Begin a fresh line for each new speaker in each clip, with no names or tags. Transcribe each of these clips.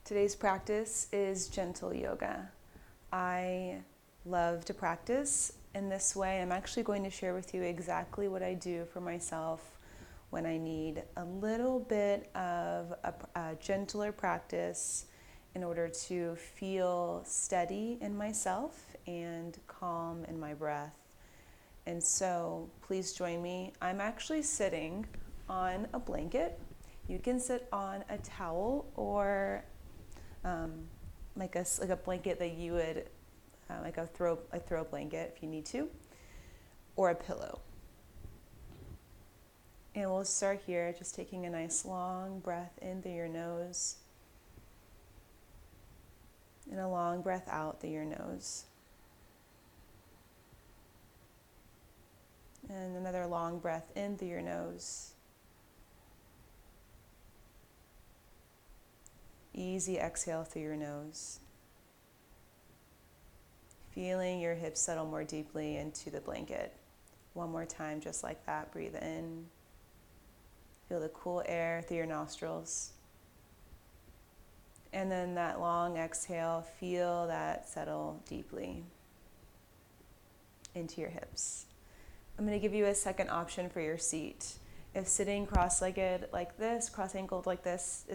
Today's practice is gentle yoga. I love to practice in this way. I'm actually going to share with you exactly what I do for myself when I need a little bit of a gentler practice in order to feel steady in myself and calm in my breath. And so please join me. I'm actually sitting on a blanket. You can sit on a towel or like a blanket that you would like a throw blanket if you need to, or a pillow. And we'll start here, just taking a nice long breath in through your nose and a long breath out through your nose. And another long breath in through your nose. Easy exhale through your nose. Feeling your hips settle more deeply into the blanket. One more time, just like that. Breathe in. Feel the cool air through your nostrils. And then that long exhale, feel that settle deeply into your hips. I'm going to give you a second option for your seat. If sitting cross-legged like this, cross-angled like this,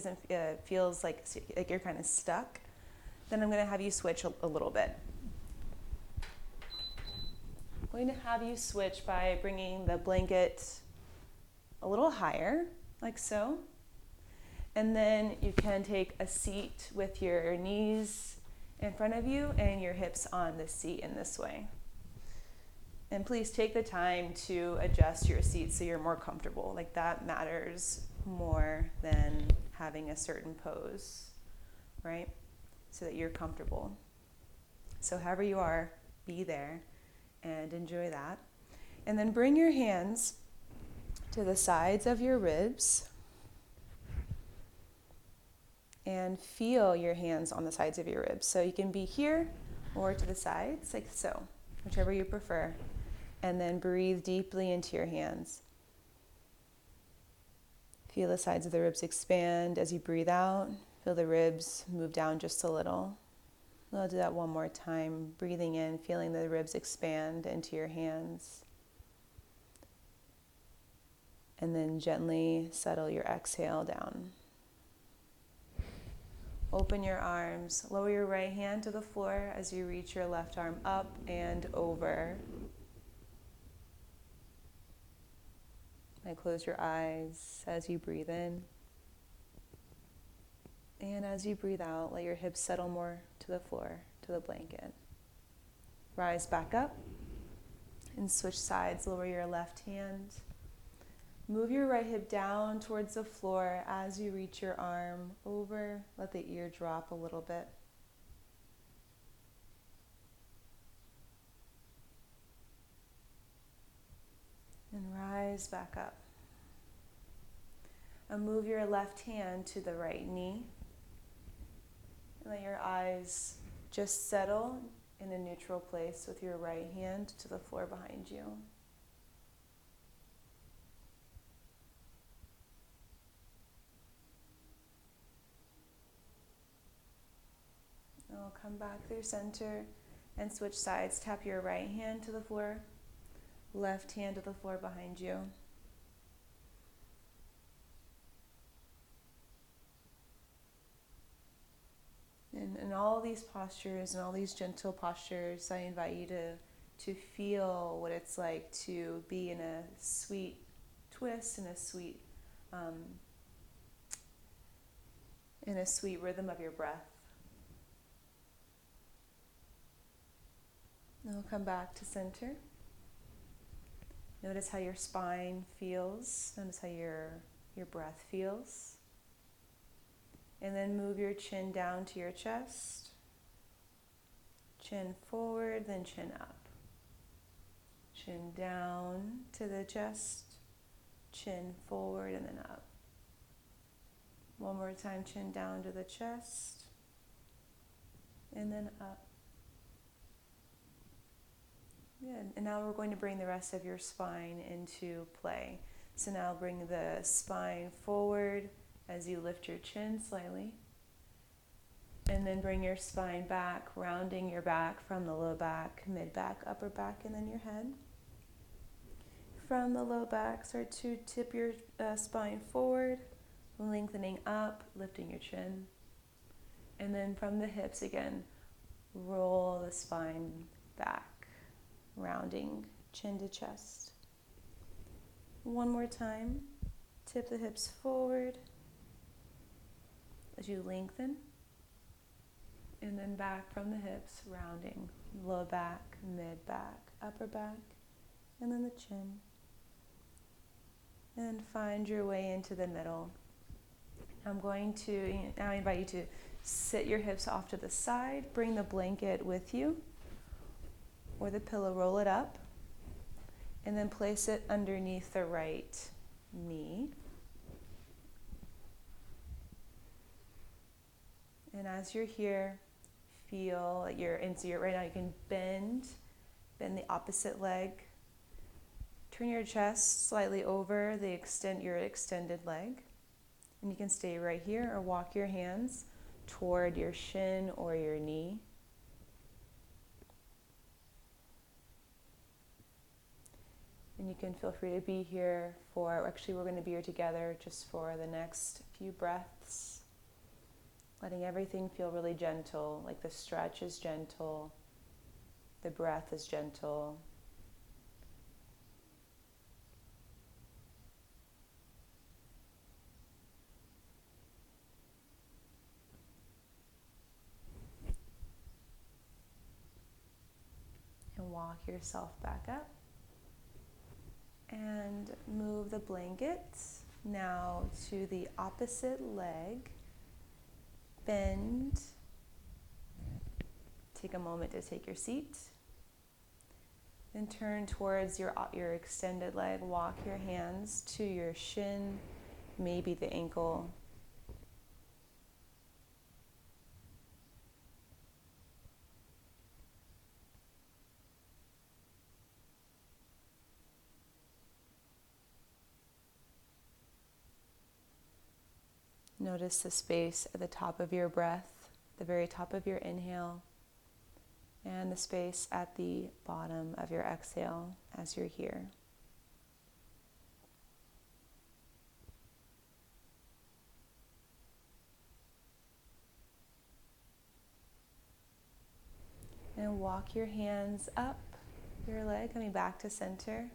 feels like you're kind of stuck, then I'm going to have you switch a little bit. I'm going to have you switch by bringing the blanket a little higher, like so. And then you can take a seat with your knees in front of you and your hips on the seat in this way. And please take the time to adjust your seat so you're more comfortable. Like that matters more than having a certain pose, right? So that you're comfortable. So however you are, be there and enjoy that. And then bring your hands to the sides of your ribs and feel your hands on the sides of your ribs. So you can be here or to the sides, like so, whichever you prefer. And then breathe deeply into your hands. Feel the sides of the ribs expand as you breathe out. Feel the ribs move down just a little. I'll do that one more time. Breathing in, feeling the ribs expand into your hands. And then gently settle your exhale down. Open your arms. Lower your right hand to the floor as you reach your left arm up and over. And close your eyes as you breathe in. And as you breathe out, let your hips settle more to the floor, to the blanket. Rise back up and switch sides. Lower your left hand. Move your right hip down towards the floor as you reach your arm over. Let the ear drop a little bit. And rise back up. And move your left hand to the right knee. And let your eyes just settle in a neutral place with your right hand to the floor behind you. And we'll come back through center and switch sides. Tap your right hand to the floor, left hand to the floor behind you. And in all these postures and all these gentle postures, I invite you to feel what it's like to be in a sweet twist, in a sweet rhythm of your breath. And we'll come back to center. Notice how your spine feels. Notice how your breath feels. And then move your chin down to your chest. Chin forward, then chin up. Chin down to the chest. Chin forward and then up. One more time, chin down to the chest. And then up. Good. And now we're going to bring the rest of your spine into play. So now bring the spine forward as you lift your chin slightly. And then bring your spine back, rounding your back from the low back, mid back, upper back, and then your head. From the low back, start to tip your spine forward, lengthening up, lifting your chin. And then from the hips again, roll the spine back, rounding chin to chest. One more time, tip the hips forward as you lengthen. And then back from the hips, rounding low back, mid back, upper back, and then the chin. And find your way into the middle. I'm going to now invite you to sit your hips off to the side, bring the blanket with you, or the pillow, roll it up, and then place it underneath the right knee. And as you're here, feel that you're right now. You can bend the opposite leg. Turn your chest slightly over your extended leg. And you can stay right here or walk your hands toward your shin or your knee. And you can feel free to be here we're going to be here together just for the next few breaths. Letting everything feel really gentle, like the stretch is gentle, the breath is gentle. And walk yourself back up. And move the blanket now to the opposite leg. Bend. Take a moment to take your seat. Then turn towards your extended leg. Walk your hands to your shin, maybe the ankle. Notice the space at the top of your breath, the very top of your inhale, and the space at the bottom of your exhale as you're here. And walk your hands up your leg, coming back to center.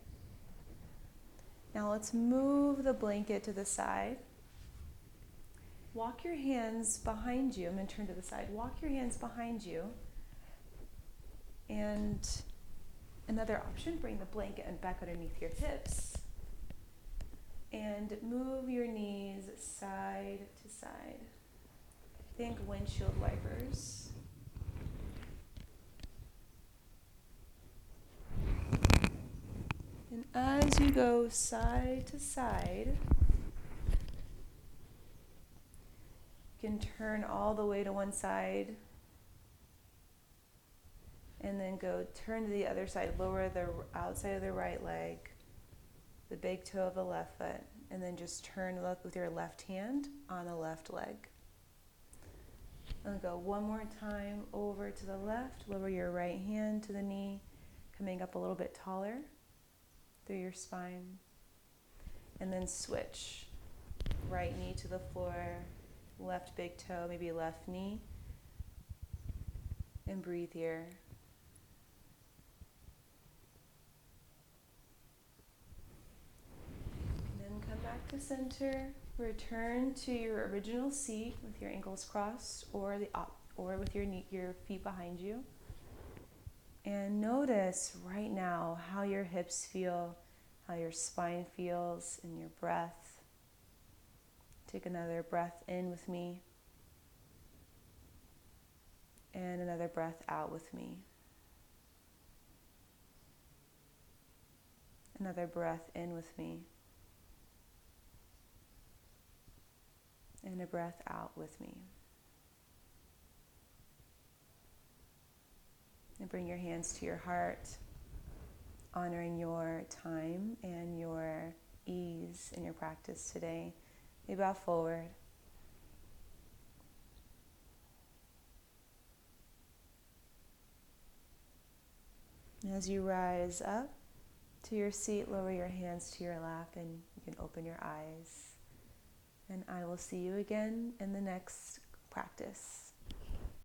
Now let's move the blanket to the side. Walk your hands behind you. I'm going to turn to the side. Walk your hands behind you. And another option, bring the blanket back underneath your hips. And move your knees side to side. Think windshield wipers. And as you go side to side, you can turn all the way to one side and then turn to the other side, lower the outside of the right leg, the big toe of the left foot, and then just turn with your left hand on the left leg. And go one more time over to the left, lower your right hand to the knee, coming up a little bit taller through your spine, and then switch. Right knee to the floor, left big toe, maybe left knee, and breathe here. And then come back to center. Return to your original seat with your ankles crossed, or with your feet behind you. And notice right now how your hips feel, how your spine feels, and your breath. Take another breath in with me. And another breath out with me. Another breath in with me. And a breath out with me. And bring your hands to your heart, honoring your time and your ease in your practice today. You bow forward. As you rise up to your seat, lower your hands to your lap and you can open your eyes. And I will see you again in the next practice.